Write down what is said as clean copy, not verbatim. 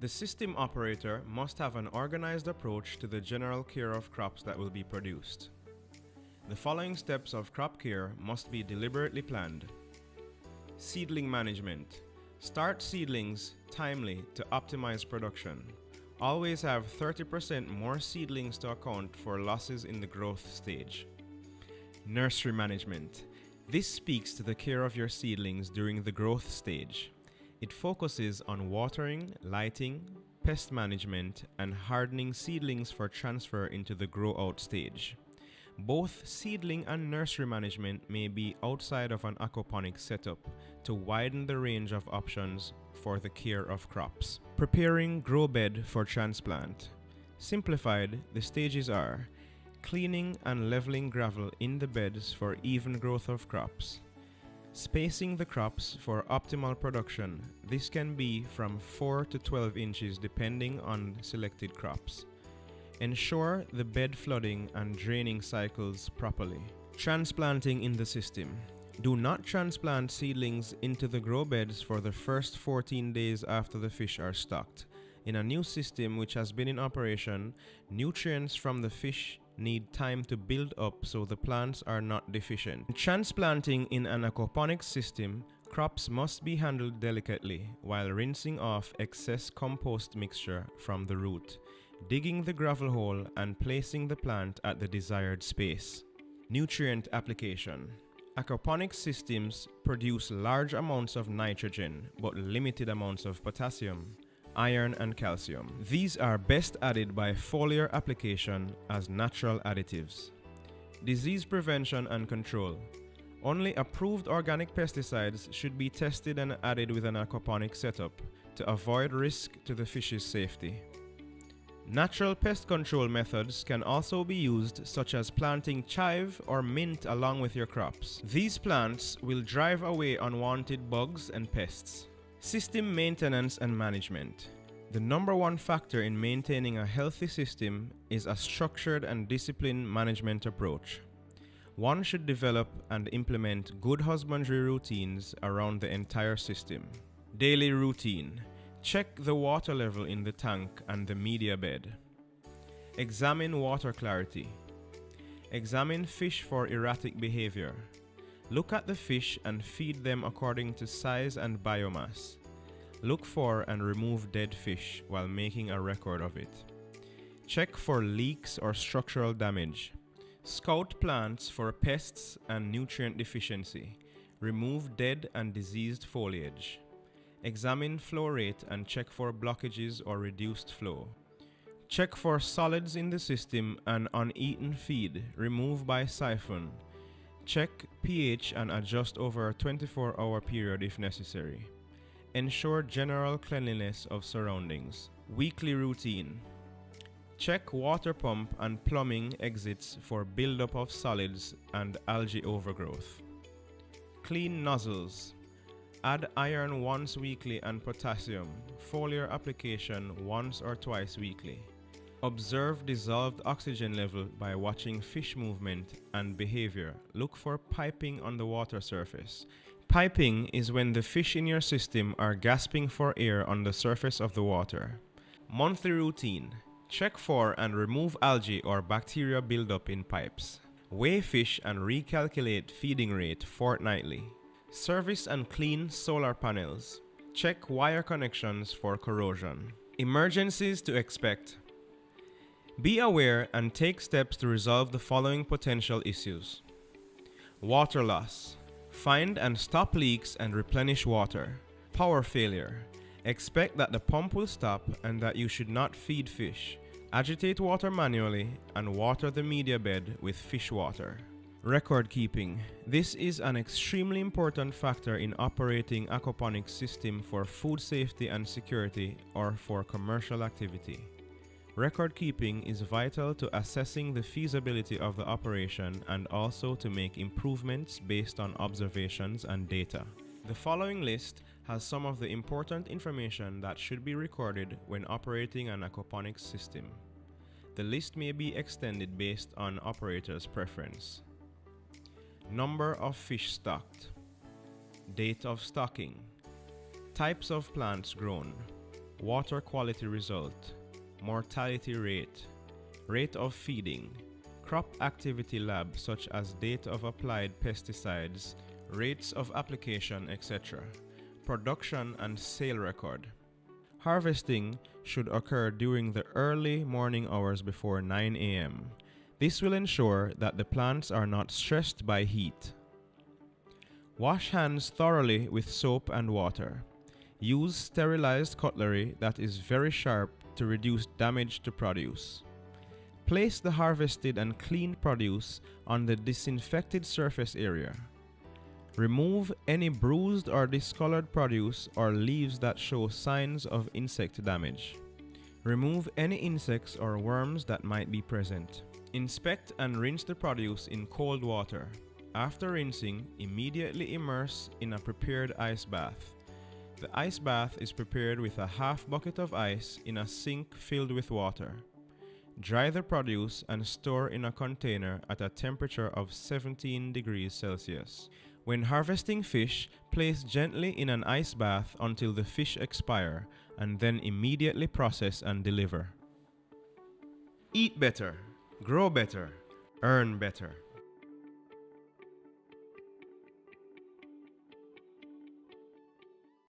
The system operator must have an organized approach to the general care of crops that will be produced. The following steps of crop care must be deliberately planned. Seedling management. Start seedlings timely to optimize production. Always have 30% more seedlings to account for losses in the growth stage. Nursery management. This speaks to the care of your seedlings during the growth stage. It focuses on watering, lighting, pest management, and hardening seedlings for transfer into the grow-out stage. Both seedling and nursery management may be outside of an aquaponics setup to widen the range of options for the care of crops. Preparing grow bed for transplant. Simplified, the stages are cleaning and leveling gravel in the beds for even growth of crops. Spacing the crops for optimal production. This can be from 4 to 12 inches depending on selected crops. Ensure the bed flooding and draining cycles properly. Transplanting in the system. Do not transplant seedlings into the grow beds for the first 14 days after the fish are stocked. In a new system which has been in operation, nutrients from the fish need time to build up so the plants are not deficient. Transplanting in an aquaponics system, crops must be handled delicately while rinsing off excess compost mixture from the root, digging the gravel hole and placing the plant at the desired space. Nutrient application. Aquaponics systems produce large amounts of nitrogen but limited amounts of potassium, iron and calcium. These are best added by foliar application as natural additives. Disease prevention and control. Only approved organic pesticides should be tested and added with an aquaponic setup to avoid risk to the fish's safety. Natural pest control methods can also be used, such as planting chive or mint along with your crops. These plants will drive away unwanted bugs and pests. System maintenance and management. The number one factor in maintaining a healthy system is a structured and disciplined management approach. One should develop and implement good husbandry routines around the entire system. Daily routine. Check the water level in the tank and the media bed. Examine water clarity. Examine fish for erratic behavior. Look at the fish and feed them according to size and biomass. Look for and remove dead fish while making a record of it. Check for leaks or structural damage. Scout plants for pests and nutrient deficiency. Remove dead and diseased foliage. Examine flow rate and check for blockages or reduced flow. Check for solids in the system and uneaten feed. Remove by siphon. Check pH and adjust over a 24-hour period if necessary. Ensure general cleanliness of surroundings. Weekly routine. Check water pump and plumbing exits for buildup of solids and algae overgrowth. Clean nozzles. Add iron once weekly and potassium. Foliar application once or twice weekly. Observe dissolved oxygen level by watching fish movement and behavior. Look for piping on the water surface. Piping is when the fish in your system are gasping for air on the surface of the water. Monthly routine. Check for and remove algae or bacteria buildup in pipes. Weigh fish and recalculate feeding rate fortnightly. Service and clean solar panels. Check wire connections for corrosion. Emergencies to expect. Be aware and take steps to resolve the following potential issues. Water loss. Find and stop leaks and replenish water. Power failure. Expect that the pump will stop and that you should not feed fish. Agitate water manually and water the media bed with fish water. Record keeping. This is an extremely important factor in operating aquaponics system for food safety and security or for commercial activity. Record keeping is vital to assessing the feasibility of the operation and also to make improvements based on observations and data. The following list has some of the important information that should be recorded when operating an aquaponics system. The list may be extended based on operator's preference. Number of fish stocked. Date of stocking. Types of plants grown. water quality result, mortality rate, rate of feeding, crop activity lab such as date of applied pesticides, rates of application, etc., production and sale record. Harvesting should occur during the early morning hours before 9 a.m. This will ensure that the plants are not stressed by heat. Wash hands thoroughly with soap and water. Use sterilized cutlery that is very sharp to reduce damage to produce. Place the harvested and cleaned produce on the disinfected surface area. Remove any bruised or discolored produce or leaves that show signs of insect damage. Remove any insects or worms that might be present. Inspect and rinse the produce in cold water. After rinsing, immediately immerse in a prepared ice bath. The ice bath is prepared with a half bucket of ice in a sink filled with water. Dry the produce and store in a container at a temperature of 17 degrees Celsius. When harvesting fish, place gently in an ice bath until the fish expire and then immediately process and deliver. Eat better, grow better, earn better.